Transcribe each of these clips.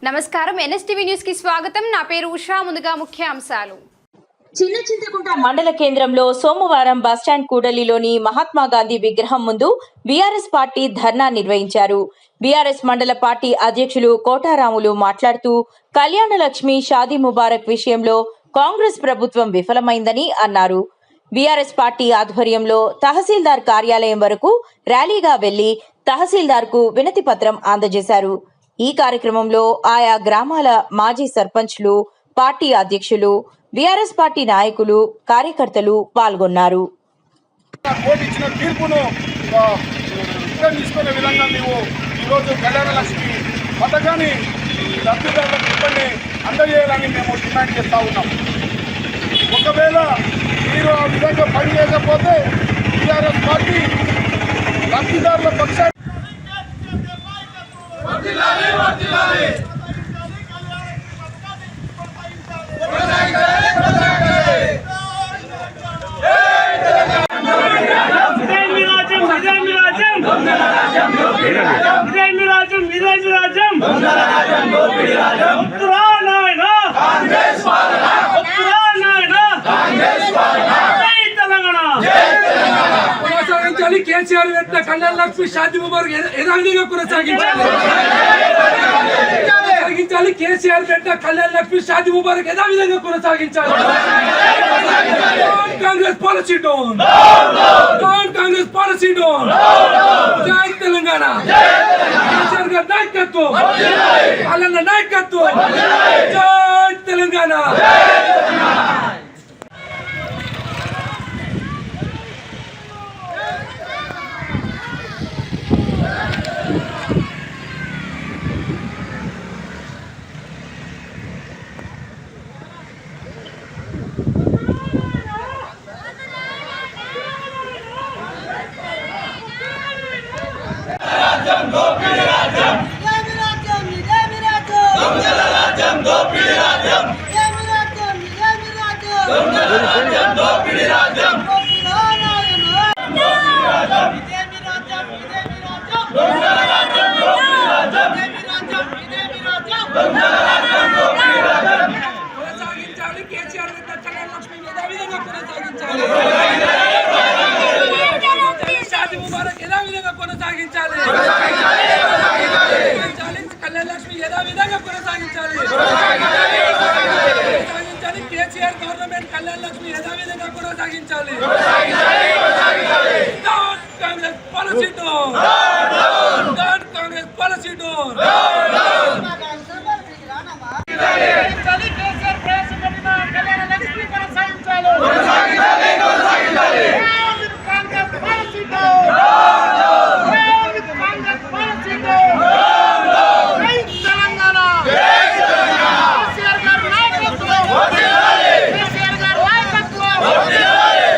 నమస్కారం NSTV news కి స్వాగతం. నా పేరు ఉషా. ముందుగా ముఖ్య అంశాలు. చిన్న చింతకుంట మండల కేంద్రంలో సోమవారం బస్టాండ్ కూడలిలోని మహాత్మా గాంధీ విగ్రహం ముందు బీఆర్ఎస్ పార్టీ ధర్నా నిర్వహించారు. బీఆర్ఎస్ మండల పార్టీ అధ్యక్షులు కోటారాములు మాట్లాడుతూ కళ్యాణ లక్ష్మి షాదీ ముబారక్ విషయంలో కాంగ్రెస్ ప్రభుత్వం విఫలమైందని అన్నారు. బీఆర్ఎస్ పార్టీ ఆధ్వర్యంలో తహసీల్దార్ కార్యాలయం వరకు ర్యాలీగా వెళ్లి తహసీల్దార్ కు వినతి పత్రం అందజేశారు. ఈ కార్యక్రమంలో ఆయా గ్రామాల మాజీ సర్పంచ్లు, పార్టీ అధ్యక్షులు, బీఆర్ఎస్ పార్టీ నాయకులు, కార్యకర్తలు పాల్గొన్నారు. పథకాన్ని లబ్ధిదారులకు ఇబ్బంది అందజేయాలని మేము డిమాండ్ చేస్తూ ఉన్నాం. ఒకవేళ మీరు ఆ విధంగా పనిచేయకపోతే టీఆర్ఎస్ పార్టీ లబ్ధిదారుల పక్షాన్ని కేసీఆర్ పెట్టిన కళ్యాణ లక్ష్మి షాదీ ముబారక్ యథావిధిగా కొనసాగించాలి. కేసీఆర్ పెట్టిన కళ్యాణ లక్ష్మి షాదీ ముబారక్ యథావిధంగా కొనసాగించాలి. Congress policy down, Congress policy down. జై తెలంగాణ. కేసీఆర్ గారి నాయకత్వం, అల్లన్న నాయకత్వం. జై తెలంగాణ. కొనసాగించాలి. కేసీఆర్ కళ్యాణ లక్ష్మి యథావిధంగా కొనసాగించాలి. షాదీ ముబారక్ యథావిధంగా కొనసాగించాలి. కళ్యాణ లక్ష్మి యథావిధంగా కొనసాగించాలి. కేసీఆర్ గవర్నమెంట్ కళ్యాణ లక్ష్మి యథావిధంగా కొనసాగించాలి. Congress policy down, Congress policy down. KCR ప్రవేశపెట్టిన కళ్యాణ లక్ష్మి కొనసాగించాలి. Congress policy down, Congress policy down. జై తెలంగాణ. కేసీఆర్ గారి నాయకత్వం, కేసీఆర్ గారి నాయకత్వం,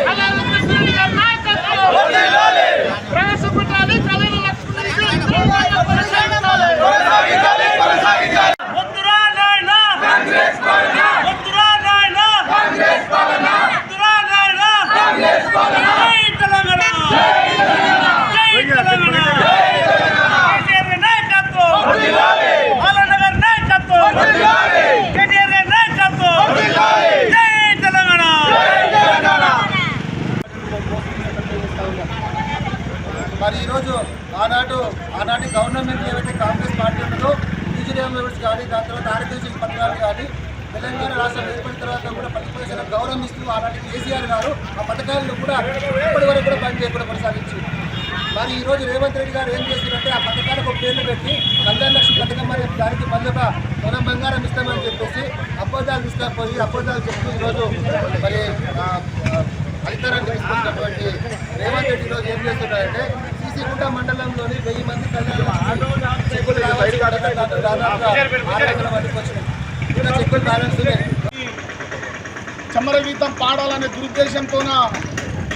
కళ్యాణ లక్ష్మి గారి నాయకత్వం. ప్రవేశపెట్టాలి కళ్యాణ లక్ష్మి కొనసాగించాలి. మరి ఈరోజు ఆనాటి గవర్నమెంట్ ఏవైతే కాంగ్రెస్ పార్టీ ఉంటుందో మ్యూజియం మెంబర్స్ కానీ, దాని తర్వాత ఆరోగ్య పత్రాలు కానీ, తెలంగాణ రాష్ట్రం ఏర్పడిన తర్వాత కూడా ప్రతిపక్షాల గౌరవం ఇస్తూ ఆనాటి కేసీఆర్ గారు ఆ పథకాలను కూడా ఇప్పటి వరకు కూడా పనిచేయకుండా కొనసాగించారు. మరి ఈరోజు రేవంత్ రెడ్డి గారు ఏం చేస్తున్నారంటే ఆ పథకాలకు పేర్లు పెట్టి కళ్యాణ లక్ష్మి పథకం మరి దానికి బదులుగా మనం బంగారం ఇస్తామని చెప్పేసి అబద్ధాలు తీసుకపోయి అబద్ధాలు చెప్తూ ఈరోజు మరి ఫలితాలను తీసుకున్నటువంటి రేవంత్ రెడ్డి ఈరోజు ఏం చేస్తున్నారంటే సీసీగుంట మండలంలోని 1000 మంది కళ్యాణ చెక్కులు బ్యాలెన్స్ చమ్మరగీతం పాడాలనే దురుద్దేశంతోన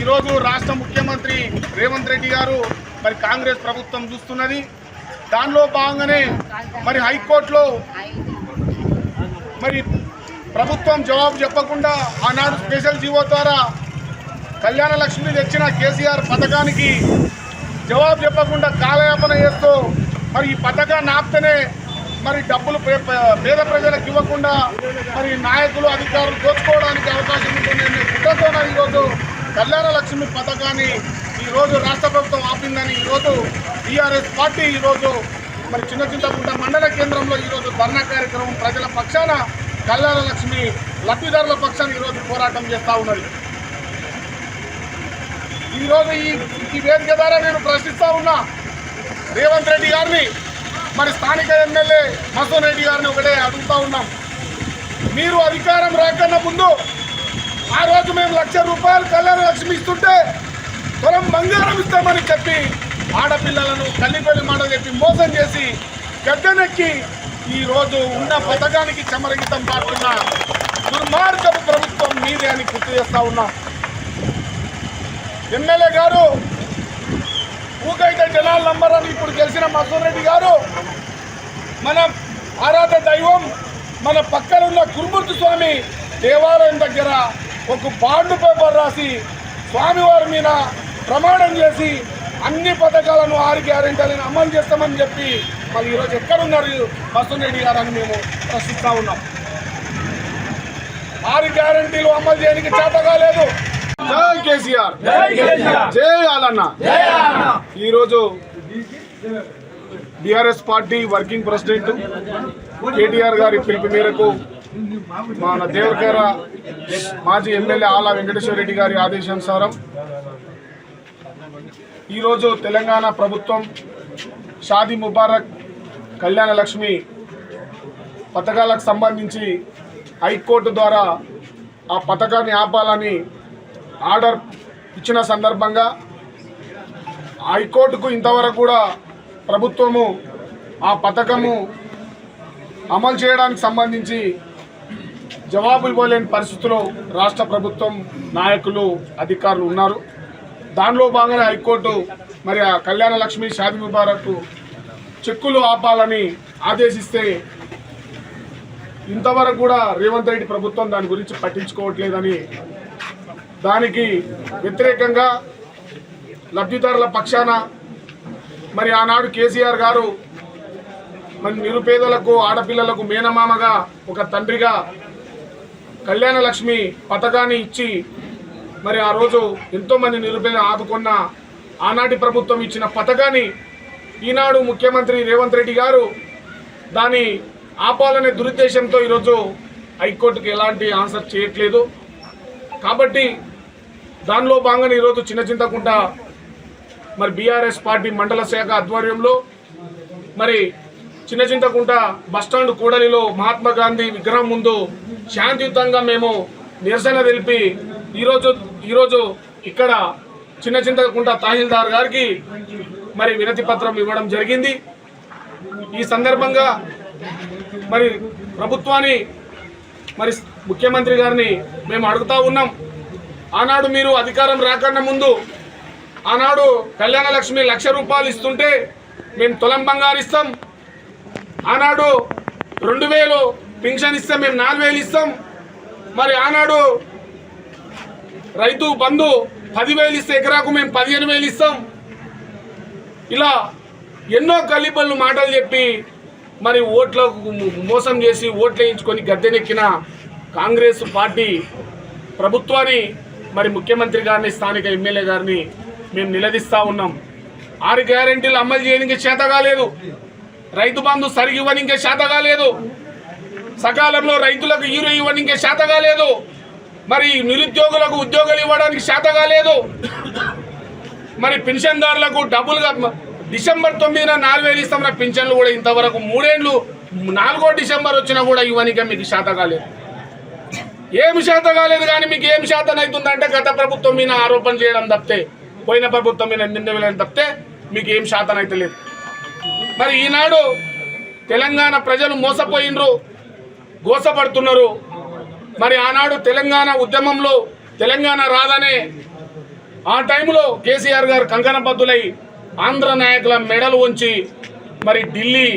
ఈరోజు రాష్ట్ర ముఖ్యమంత్రి రేవంత్ రెడ్డి గారు మరి కాంగ్రెస్ ప్రభుత్వం చూస్తున్నది. దానిలో భాగంగానే మరి హైకోర్టులో మరి ప్రభుత్వం జవాబు చెప్పకుండా ఆనాడు స్పెషల్ జీవో ద్వారా కళ్యాణ లక్ష్మి తెచ్చిన కేసీఆర్ పథకానికి జవాబు చెప్పకుండా కాలయాపన చేస్తూ మరి ఈ పథకాన్ని ఆపితేనే మరి డబ్బులు పేద ప్రజలకు ఇవ్వకుండా మరి నాయకులు అధికారులు దోచుకోవడానికి అవకాశం ఉంటుందనే కుట్రతోన ఈరోజు కళ్యాణ లక్ష్మి పథకాన్ని ఈరోజు రాష్ట్ర ప్రభుత్వం ఆపిందని ఈరోజు టీఆర్ఎస్ పార్టీ ఈరోజు మరి చిన్నచింతకుంట మండల కేంద్రంలో ఈరోజు ధర్నా కార్యక్రమం ప్రజల పక్షాన కళ్యాణ లక్ష్మి లబ్ధిదారుల పక్షాన ఈరోజు పోరాటం చేస్తూ ఉన్నది. ఈరోజు ఈ వేదిక ద్వారా నేను ప్రశ్నిస్తూ ఉన్నా రేవంత్ రెడ్డి గారిని, మరి స్థానిక ఎమ్మెల్యే మసూన్ రెడ్డి గారిని ఒకటే అడుగుతూ ఉన్నాం. మీరు అధికారం రాకన్నా ముందు ఆ రోజు మేము ₹1,00,000 కళ్యాణ లక్ష్మి ఇస్తుంటే పొలం బంగారం ఇస్తామని చెప్పి ఆడపిల్లలను కల్లిపల్లి మాట చెప్పి మోసం చేసి గద్దెనెక్కి ఈరోజు ఉన్న పథకానికి చమరగీతం పాడుతున్న దుర్మార్గపు ప్రభుత్వం మీదే అని గుర్తు చేస్తూ ఉన్నాం. ఎమ్మెల్యే గారు ఊకైతే జనాల నంబర్ అని ఇప్పుడు గెలిచిన మసూన్ రెడ్డి గారు మన ఆరాధ దైవం మన పక్కనున్న కురుమూర్తి స్వామి దేవాలయం దగ్గర ఒక బాండ్ పేపర్ రాసి స్వామివారి మీద ప్రమాణం చేసి అన్ని పథకాలను 6 గ్యారెంటీలను అమలు చేస్తామని చెప్పి మరి ఈరోజు ఎక్కడున్నారు మసూన్ రెడ్డి గారు అని మేము ప్రశ్నిస్తూ ఉన్నాం. 6 గ్యారెంటీలు అమలు చేయడానికి చేత కాలేదు. జై కేసీఆర్, జై ఆలన్న. ఈరోజు BRS party working president KTR గారి పిలుపు మేరకు మన దేవరకేర మాజీ ఎమ్మెల్యే ఆలా వెంకటేశ్వర రెడ్డి గారి ఆదేశానుసారం ఈరోజు తెలంగాణ ప్రభుత్వం షాదీ ముబారక్ కళ్యాణ లక్ష్మి పథకాలకు సంబంధించి హైకోర్టు ద్వారా ఆ పథకాన్ని ఆపాలని ఆర్డర్ ఇచ్చిన సందర్భంగా హైకోర్టుకు ఇంతవరకు కూడా ప్రభుత్వము ఆ పథకము అమలు చేయడానికి సంబంధించి జవాబు ఇవ్వలేని పరిస్థితుల్లో రాష్ట్ర ప్రభుత్వం నాయకులు అధికారులు ఉన్నారు. దానిలో భాగంగా హైకోర్టు మరి ఆ కళ్యాణ లక్ష్మి షాదీ ముబారక్ చెక్కులు ఆపాలని ఆదేశిస్తే ఇంతవరకు కూడా రేవంత్ రెడ్డి ప్రభుత్వం దాని గురించి పట్టించుకోవట్లేదని, దానికి వ్యతిరేకంగా లబ్ధిదారుల పక్షాన మరి ఆనాడు కేసీఆర్ గారు మరి నిరుపేదలకు ఆడపిల్లలకు మేనమామగా ఒక తండ్రిగా కళ్యాణ లక్ష్మి పథకాన్ని ఇచ్చి మరి ఆ రోజు ఎంతోమంది నిరుపేదలను ఆదుకున్న ఆనాటి ప్రభుత్వం ఇచ్చిన పథకాన్ని ఈనాడు ముఖ్యమంత్రి రేవంత్ రెడ్డి గారు దాన్ని ఆపాలనే దురుద్దేశంతో ఈరోజు హైకోర్టుకి ఎలాంటి ఆన్సర్ చేయట్లేదు. కాబట్టి దానిలో భాగంగా ఈరోజు చిన్నచింతకుంట మరి బీఆర్ఎస్ పార్టీ మండల శాఖ ఆధ్వర్యంలో మరి చిన్నచింతకుంట బస్టాండ్ కూడలిలో మహాత్మా గాంధీ విగ్రహం ముందు శాంతియుతంగా మేము నిరసన తెలిపి ఈరోజు ఇక్కడ చిన్నచింతకుంట తహసీల్దార్ గారికి మరి వినతి పత్రం ఇవ్వడం జరిగింది. ఈ సందర్భంగా మరి ప్రభుత్వాన్ని మరి ముఖ్యమంత్రి గారిని మేము అడుగుతా ఉన్నాం. ఆనాడు మీరు అధికారం రాకన్నా ముందు ఆనాడు కళ్యాణ లక్ష్మి ₹1,00,000 ఇస్తుంటే మేము తులం బంగారు ఇస్తాం, ఆనాడు 2,000 పింఛన్ ఇస్తాం, మేము 4,000 ఇస్తాం, మరి ఆనాడు రైతు బంధు 10,000 ఇస్తే ఎకరాకు మేము 15,000 ఇస్తాం. ఇలా ఎన్నో కల్లిపల్లు మాటలు చెప్పి మరి ఓట్లకు మోసం చేసి ఓట్లు వేయించుకొని గద్దెనెక్కిన కాంగ్రెస్ పార్టీ ప్రభుత్వాన్ని మరి ముఖ్యమంత్రి గారిని స్థానిక ఎమ్మెల్యే గారిని మేము నిలదీస్తూ ఉన్నాం. 6 గ్యారెంటీలు అమలు చేయడానికి చేత కాలేదు, రైతు బంధు సరిగి ఇవ్వడానికి చేత కాలేదు, సకాలంలో రైతులకు ఈరు ఇవ్వడానికి చేత కాలేదు, మరి నిరుద్యోగులకు ఉద్యోగాలు ఇవ్వడానికి చేత కాలేదు, మరి పెన్షన్దారులకు డబ్బులుగా డిసెంబర్ 9న 4,000 ఇస్తాం పింఛన్లు కూడా ఇంతవరకు 3 ఏళ్ళు 4వ డిసెంబర్ వచ్చినా కూడా ఇవ్వడానికి మీకు చేత కాలేదు. ఏమి చేత కాలేదు కానీ మీకు ఏం శాతం అవుతుందంటే గత ప్రభుత్వం మీద ఆరోపణ చేయడం తప్పితే, పోయిన ప్రభుత్వం మీద నిందవేయడం తప్పితే మీకు ఏం శాతం అయితే లేదు. మరి ఈనాడు తెలంగాణ ప్రజలు మోసపోయినరు, గోసపడుతున్నారు. మరి ఆనాడు తెలంగాణ ఉద్యమంలో తెలంగాణ రాదనే ఆ టైంలో కేసీఆర్ గారు కంకణబద్దులై ఆంధ్ర నాయకుల మెడలు ఉంచి మరి ఢిల్లీ